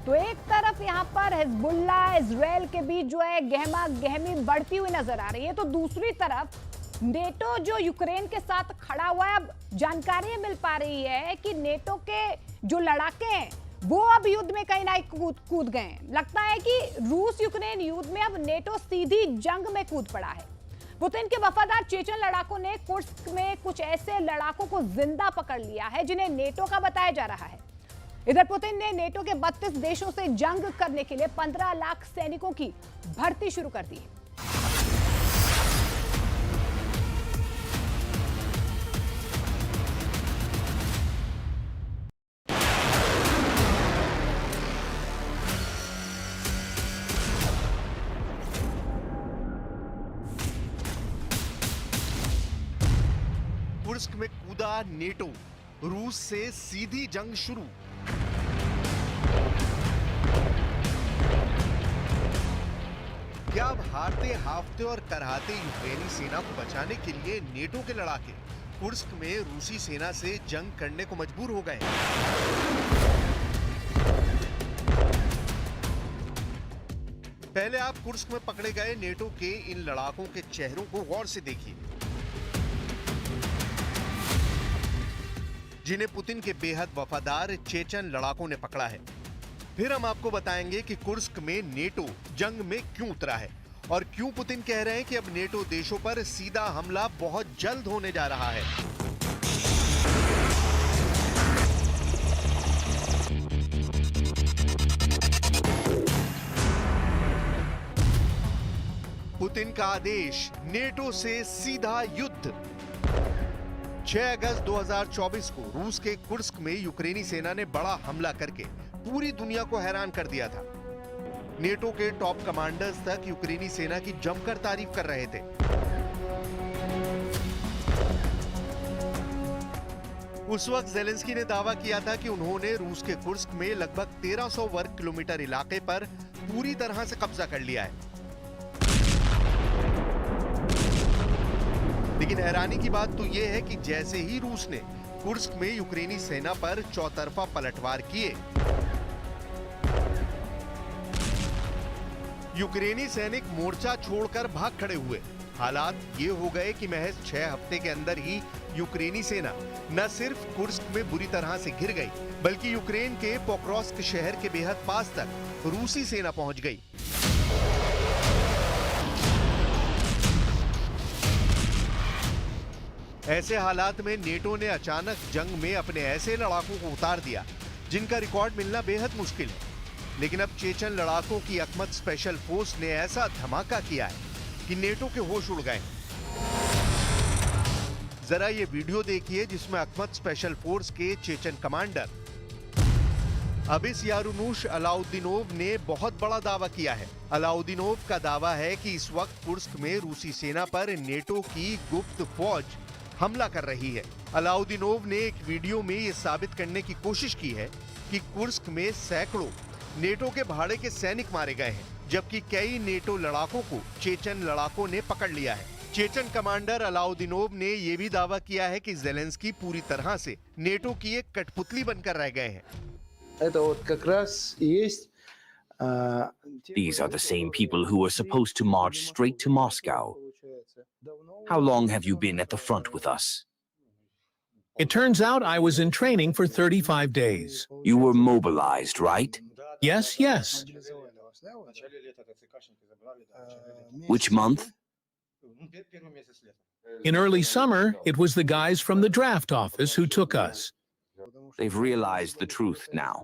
तो एक तरफ यहाँ पर हिजबुल्लाह इजराइल के बीच जो है गहमा गहमी बढ़ती हुई नजर आ रही है, तो दूसरी तरफ नेटो जो यूक्रेन के साथ खड़ा हुआ है। अब जानकारी मिल पा रही है कि नेटो के जो लड़ाके हैं वो अब युद्ध में कहीं ना कूद गए हैं। लगता है कि रूस यूक्रेन युद्ध में अब नेटो सीधी जंग में कूद पड़ा है। पुतिन के वफादार चेचन लड़ाकों ने कुर्स्क में कुछ ऐसे लड़ाकों को जिंदा पकड़ लिया है जिन्हें नेटो का बताया जा रहा है। इधर पुतिन ने नेटो के 32 देशों से जंग करने के लिए 15 लाख सैनिकों की भर्ती शुरू कर दी है। कुर्स्क में कूदा नेटो, रूस से सीधी जंग शुरू। क्या अब हारते हाफते और करहाते यूक्रेनी सेना को बचाने के लिए नेटो के लड़ाके कुर्स्क में रूसी सेना से जंग करने को मजबूर हो गए? पहले आप कुर्स्क में पकड़े गए नेटो के इन लड़ाकों के चेहरों को गौर से देखिए, जिन्हें पुतिन के बेहद वफादार चेचन लड़ाकों ने पकड़ा है। फिर हम आपको बताएंगे कि कुर्स्क में नेटो जंग में क्यों उतरा है और क्यों पुतिन कह रहे हैं कि अब नेटो देशों पर सीधा हमला बहुत जल्द होने जा रहा है। पुतिन का आदेश, नेटो से सीधा युद्ध। 6 अगस्त 2024 को रूस के कुर्स्क में यूक्रेनी सेना ने बड़ा हमला करके पूरी दुनिया को हैरान कर दिया था। नेटो के टॉप कमांडर्स तक यूक्रेनी सेना की जमकर तारीफ कर रहे थे। उस वक्त ज़ेलेंस्की ने दावा किया था कि उन्होंने रूस के कुर्स्क में लगभग 1300 वर्ग किलोमीटर इलाके पर पूरी तरह से कब्जा कर लिया है। लेकिन हैरानी की बात तो यह है कि जैसे ही रूस ने कुर्स्क में यूक्रेनी सेना पर चौतरफा पलटवार किए, यूक्रेनी सैनिक मोर्चा छोड़कर भाग खड़े हुए। हालात ये हो गए कि महज 6 हफ्ते के अंदर ही यूक्रेनी सेना न सिर्फ कुर्स्क में बुरी तरह से घिर गई, बल्कि यूक्रेन के पोक्रोव्स्क शहर के बेहद पास तक रूसी सेना पहुंच गई। ऐसे हालात में नेटो ने अचानक जंग में अपने ऐसे लड़ाकों को उतार दिया जिनका रिकॉर्ड मिलना बेहद मुश्किल है। लेकिन अब चेचन लड़ाकों की अकमत स्पेशल फोर्स ने ऐसा धमाका किया है कि नेटो के होश उड़ गए। जरा ये वीडियो देखिए जिसमें अकमत स्पेशल फोर्स के चेचन कमांडर अबिस यारुनुश अलाउद्दीनोव ने बहुत बड़ा दावा किया है। अलाउद्दीनोव का दावा है कि इस वक्त कुर्स्क में रूसी सेना पर नेटो की गुप्त फौज हमला कर रही है। अलाउद्दीनोव ने एक वीडियो में यह साबित करने की कोशिश की है कि कुर्स्क में सैकड़ों नेटो के भाड़े के सैनिक मारे गए हैं, जबकि कई नेटो लड़ाकों को चेचन लड़ाकों ने पकड़ लिया है। चेचन कमांडर अलाउद्दीनोव ने यह भी दावा किया है कि ज़ेलेंस्की पूरी तरह से नेटो की एक कठपुतली बनकर रह गए हैं। These are the same people who were supposed to march straight to Moscow. How long have you been at the front with us? It turns out I was in training for 35 days. You were mobilized, right? Yes, yes. Which month? In early summer, it was the guys from the draft office who took us. They've realized the truth now.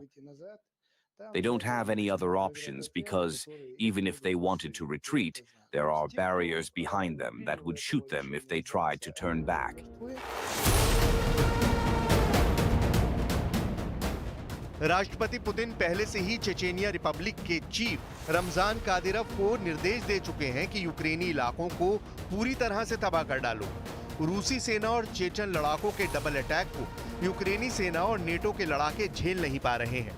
They don't have any other options because even if they wanted to retreat, there are barriers behind them that would shoot them if they tried to turn back. राष्ट्रपति Putin पहले से ही Chechnya Republic के chief Ramzan Kadyrov को निर्देश दे चुके हैं कि यूक्रेनी इलाकों को पूरी तरह से तबाह कर डालो। रूसी सेना और चेचन लड़ाकों के डबल अटैक को यूक्रेनी सेना और नेटो के लड़ाके झेल नहीं पा रहे हैं।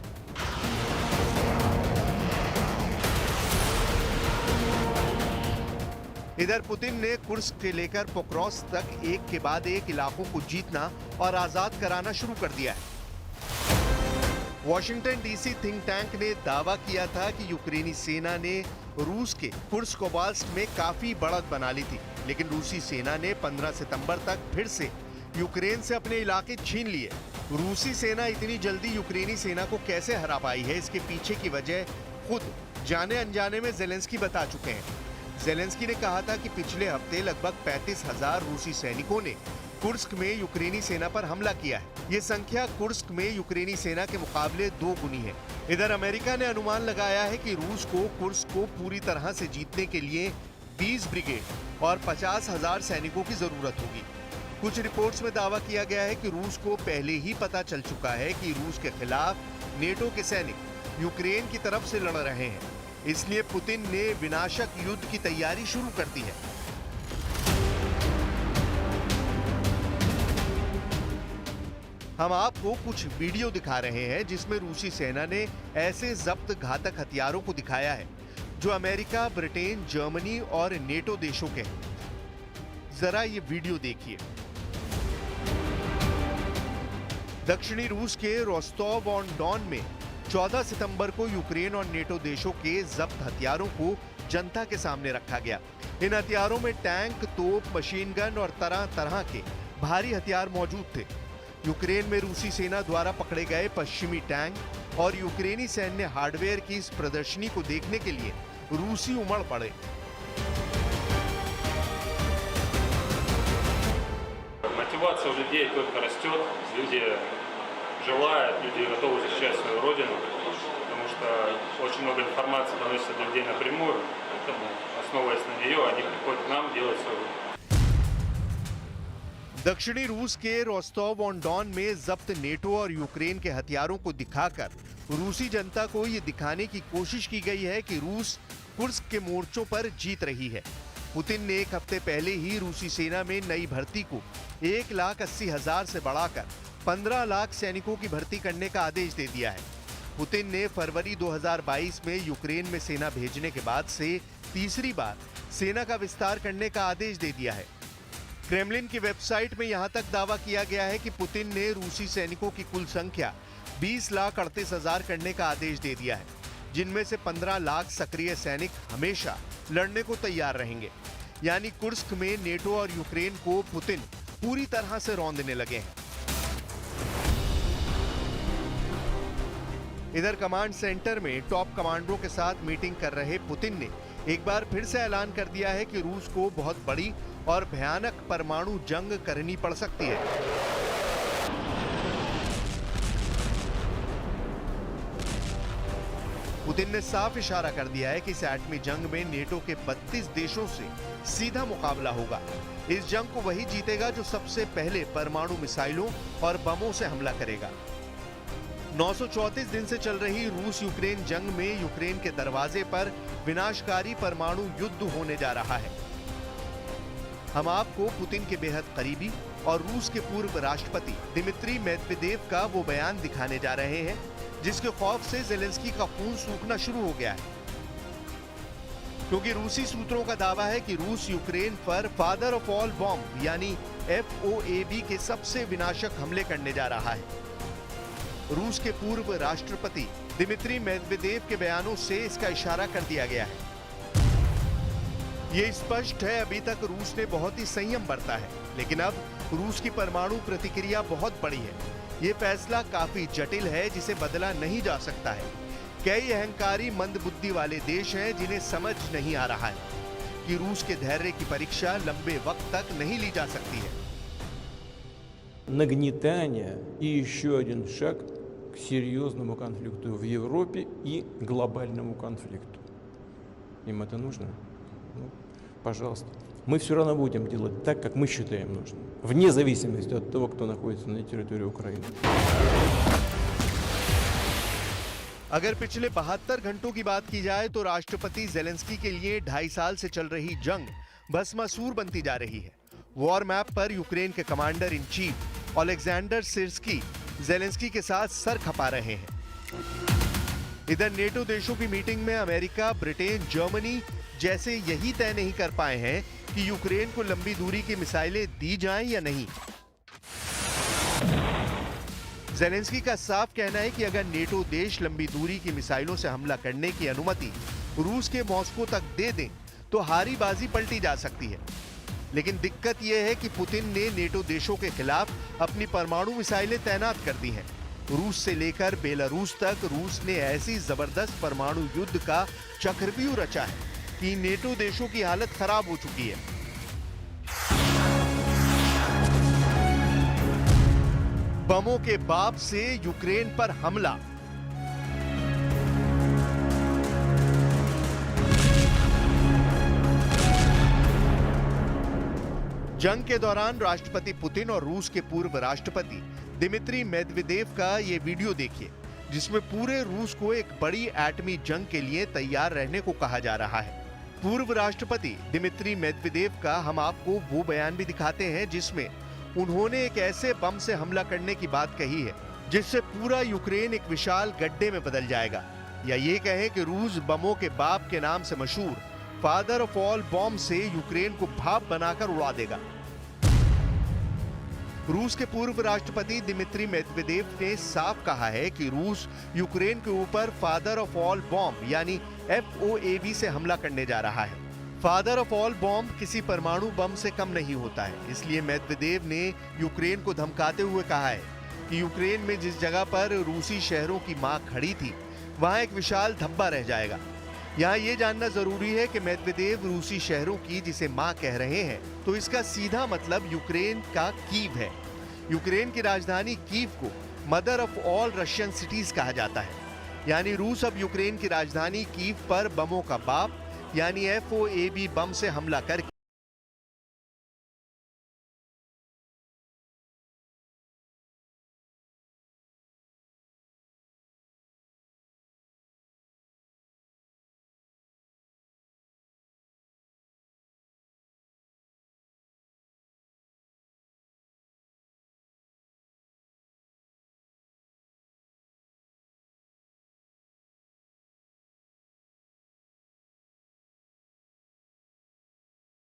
इधर पुतिन ने कुर्स्क से लेकर पोक्रोव्स्क तक एक के बाद एक इलाकों को जीतना और आजाद कराना शुरू कर दिया है। वॉशिंगटन डीसी थिंक टैंक ने दावा किया था कि यूक्रेनी सेना ने रूस के कुर्स्क ओब्लास्ट में काफी बढ़त बना ली थी, लेकिन रूसी सेना ने 15 सितंबर तक फिर से यूक्रेन से अपने इलाके छीन लिए। रूसी सेना इतनी जल्दी यूक्रेनी सेना को कैसे हरा पाई है, इसके पीछे की वजह खुद जाने अनजाने में ज़ेलेंस्की बता चुके हैं। ज़ेलेंस्की ने कहा था कि पिछले हफ्ते लगभग 35,000 रूसी सैनिकों ने कुर्स्क में यूक्रेनी सेना पर हमला किया है। ये संख्या कुर्स्क में यूक्रेनी सेना के मुकाबले 2 गुनी है। इधर अमेरिका ने अनुमान लगाया है कि रूस को कुर्स्क को पूरी तरह से जीतने के लिए 20 ब्रिगेड और 50,000 सैनिकों की जरूरत होगी। कुछ रिपोर्ट्स में दावा किया गया है कि रूस को पहले ही पता चल चुका है कि रूस के खिलाफ नेटो के सैनिक यूक्रेन की तरफ से लड़ रहे हैं, इसलिए पुतिन ने विनाशक युद्ध की तैयारी शुरू कर दी है। हम आपको कुछ वीडियो दिखा रहे हैं जिसमें रूसी सेना ने ऐसे जब्त घातक हथियारों को दिखाया है जो अमेरिका, ब्रिटेन, जर्मनी और नेटो देशों के हैं। जरा ये वीडियो देखिए। दक्षिणी रूस के रोस्टोव ऑन डॉन में 14 सितंबर को यूक्रेन और नेटो देशों के जब्त हथियारों को जनता के सामने रखा गया। इन हथियारों में टैंक, तोप, मशीन गन और तरह तरह के भारी हथियार मौजूद थे। यूक्रेन में रूसी सेना द्वारा पकड़े गए पश्चिमी टैंक और यूक्रेनी सैन्य हार्डवेयर की इस प्रदर्शनी को देखने के लिए रूसी उमड़ पड़े। Мотивация у людей только растет, люди желают, люди готовы защищать свою родину, потому что очень много информации доносится до людей напрямую, поэтому, основываясь на нее, они приходят к нам делать свою работу. दक्षिणी रूस के रोस्टोव ऑन डॉन में जब्त नेटो और यूक्रेन के हथियारों को दिखाकर रूसी जनता को ये दिखाने की कोशिश की गई है कि रूस कुर्स्क के मोर्चों पर जीत रही है। पुतिन ने एक हफ्ते पहले ही रूसी सेना में नई भर्ती को 1,80,000 से बढ़ाकर 15 लाख सैनिकों की भर्ती करने का आदेश दे दिया है। पुतिन ने फरवरी 2022 में यूक्रेन में सेना भेजने के बाद से तीसरी बार सेना का विस्तार करने का आदेश दे दिया है। क्रेमलिन की वेबसाइट में यहां तक दावा किया गया है कि पुतिन ने रूसी सैनिकों की कुल संख्या 20,38,000 करने का आदेश दे दिया है, जिनमें से 15 लाख सक्रिय सैनिक हमेशा लड़ने को तैयार रहेंगे। यानी कुर्स्क में नेटो और यूक्रेन को पुतिन पूरी तरह से रौंदने लगे हैं। इधर कमांड सेंटर में टॉप कमांडरों के साथ मीटिंग कर रहे पुतिन ने एक बार फिर से ऐलान कर दिया है कि रूस को बहुत बड़ी और भयानक परमाणु जंग करनी पड़ सकती है। पुतिन ने साफ इशारा कर दिया है कि इस एटमी जंग में नेटो के 32 देशों से सीधा मुकाबला होगा। इस जंग को वही जीतेगा जो सबसे पहले परमाणु मिसाइलों और बमों से हमला करेगा। 934 दिन से चल रही रूस यूक्रेन जंग में यूक्रेन के दरवाजे पर विनाशकारी परमाणु युद्ध होने जा रहा है। हम आपको पुतिन के बेहद करीबी और रूस के पूर्व राष्ट्रपति दिमित्री मेदवेदेव का वो बयान दिखाने जा रहे हैं जिसके खौफ से ज़ेलेंस्की का खून सूखना शुरू हो गया है, क्योंकि रूसी सूत्रों का दावा है कि रूस यूक्रेन पर फादर ऑफ ऑल बॉम्ब यानी FOAB के सबसे विनाशक हमले करने जा रहा है। रूस के पूर्व राष्ट्रपति दिमित्री मेदवेदेव के बयानों से इसका इशारा कर दिया गया है। ये स्पष्ट है अभी तक रूस ने बहुत ही संयम बरता है, लेकिन अब रूस की परमाणु प्रतिक्रिया बहुत बड़ी है। ये फैसला काफी जटिल है जिसे बदला नहीं जा सकता है। कई अहंकारी मंदबुद्धि वाले देश हैं जिन्हें समझ नहीं आ रहा है कि रूस के धैर्य की परीक्षा लंबे वक्त तक नहीं ली जा सकती है। Нагнетание и еще один шаг к серьезному конфликту в Европе и глобальному конфликту. Им это нужно? Ну, пожалуйста. Мы все равно будем делать так, как мы считаем нужным, вне зависимости от того, кто находится на территории Украины. अगर पिछले 72 घंटों की बात की जाए तो राष्ट्रपति ज़ेलेंस्की के लिए 2.5 साल से चल रही जंग भस्मासुर बनती जा रही है। वॉर मैप पर यूक्रेन के commander in chief Oleksandr Syrskyi Zelensky के साथ सर खपा रहे हैं। इधर नेटो देशों की मीटिंग में अमेरिका, ब्रिटेन, जर्मनी जैसे यही तय नहीं कर पाए हैं कि यूक्रेन को लंबी दूरी की मिसाइलें दी जाएं या नहीं। जेलेंस्की का साफ कहना है कि अगर नेटो देश लंबी दूरी की मिसाइलों से हमला करने की अनुमति रूस के मॉस्को तक दे दें तो हारी बाजी पलटी जा सकती है। लेकिन दिक्कत यह है कि पुतिन ने नेटो देशों के खिलाफ अपनी परमाणु मिसाइलें तैनात कर दी हैं। रूस से लेकर बेलारूस तक रूस ने ऐसी जबरदस्त परमाणु युद्ध का चक्रव्यूह रचा है कि नेटो देशों की हालत खराब हो चुकी है। बमों के बाप से यूक्रेन पर हमला। जंग के दौरान राष्ट्रपति पुतिन और रूस के पूर्व राष्ट्रपति दिमित्री मेदवेदेव का ये वीडियो देखिए, जिसमें पूरे रूस को एक बड़ी एटमी जंग के लिए तैयार रहने को कहा जा रहा है। पूर्व राष्ट्रपति दिमित्री मेदवेदेव का हम आपको वो बयान भी दिखाते हैं जिसमें उन्होंने एक ऐसे बम से हमला करने की बात कही है जिससे पूरा यूक्रेन एक विशाल गड्ढे में बदल जाएगा, या ये कहें कि रूस बमों के बाप के नाम से मशहूर फादर ऑफ ऑल बॉम्ब से यूक्रेन को भाप बनाकर उड़ा देगा। रूस के पूर्व राष्ट्रपति दिमित्री मेदवेदेव ने साफ कहा है कि रूस यूक्रेन के ऊपर फादर ऑफ ऑल बॉम्ब यानी FOAB से हमला करने जा रहा है। फादर ऑफ ऑल बॉम्ब किसी परमाणु बम से कम नहीं होता है, इसलिए मेदवेदेव ने यूक्रेन को धमकाते हुए कहा है कि यूक्रेन में जिस जगह पर रूसी शहरों की मां खड़ी थी वहां एक विशाल धब्बा रह जाएगा। यहाँ ये जानना जरूरी है कि मेदवेदेव रूसी शहरों की जिसे मां कह रहे हैं तो इसका सीधा मतलब यूक्रेन का कीव है। यूक्रेन की राजधानी कीव को mother of all Russian cities कहा जाता है, यानी रूस अब यूक्रेन की राजधानी कीव पर बमों का बाप यानी FOAB बम से हमला करके